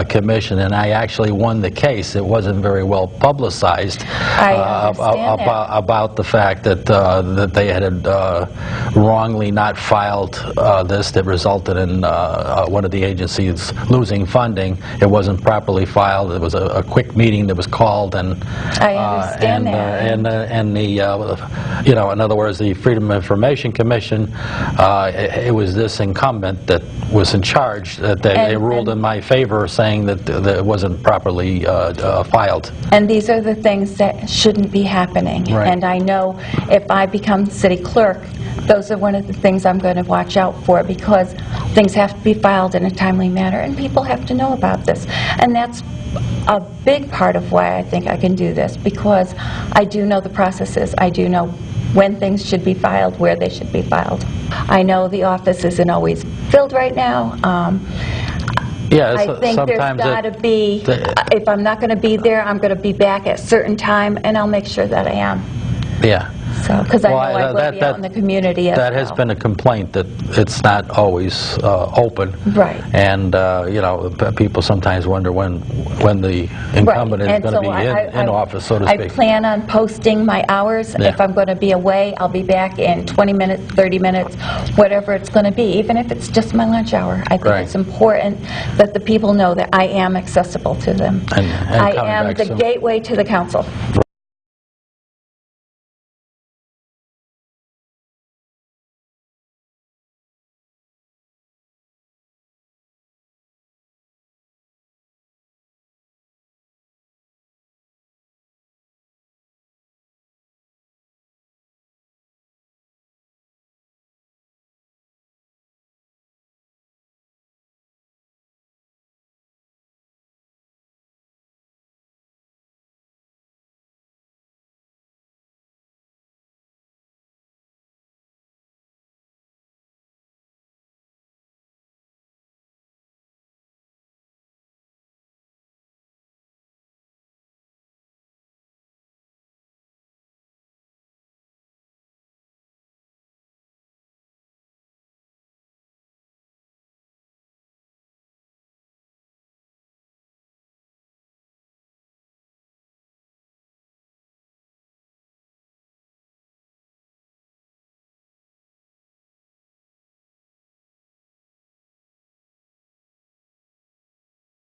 Commission, and I actually won the case. It wasn't very well publicized about the fact that that they had wrongly not filed this, that resulted in one of the agencies losing funding. It wasn't properly filed. It was a quick meeting that was called, and I understand that. And the you know, in other words, the Freedom of Information Commission, it was this incumbent that was in charge, that they ruled in my favor, saying that it wasn't properly filed. And these are the things that shouldn't be happening. Right. And I know if I become city clerk, those are one of the things I'm going to watch out for, because things have to be filed in a timely manner, and people have to know about this. And that's a big part of why I think I can do this, because I do know the processes. I do know when things should be filed, where they should be filed. I know the office isn't always filled right now. Yeah, I think there's got to be, if I'm not going to be there, I'm going to be back at a certain time, and I'll make sure that I am. Yeah. So, because I know I will be out in the community as well. That has been a complaint, that it's not always open. Right. And, you know, people sometimes wonder when the incumbent is going to be in office, so to speak. I plan on posting my hours. Yeah. If I'm going to be away, I'll be back in 20 minutes, 30 minutes, whatever it's going to be, even if it's just my lunch hour. I think it's important that the people know that I am accessible to them. And I am the gateway to the council.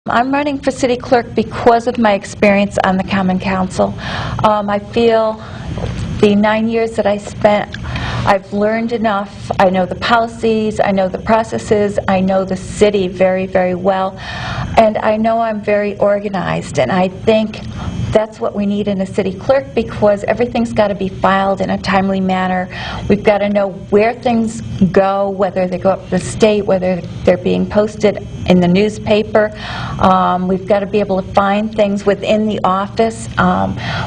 I'm running for city clerk because of my experience on the Common Council. I feel the 9 years that I spent, I've learned enough. I know the policies, I know the processes, I know the city very, very well, and I know I'm very organized, and I think that's what we need in a city clerk, because everything's got to be filed in a timely manner. We've got to know where things go, whether they go up the state, whether they're being posted in the newspaper. We've got to be able to find things within the office.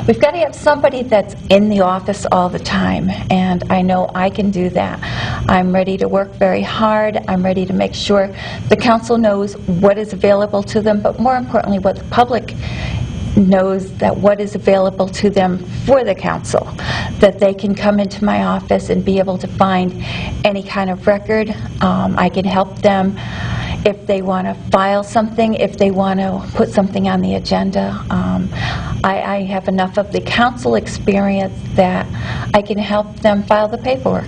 We've got to have somebody that's in the office all the time, and I know I can do that. I'm ready to work very hard. I'm ready to make sure the council knows what is available to them, but more importantly, what the public knows, that what is available to them for the council, that they can come into my office and be able to find any kind of record. I can help them if they want to file something, if they want to put something on the agenda. I have enough of the council experience that I can help them file the paperwork.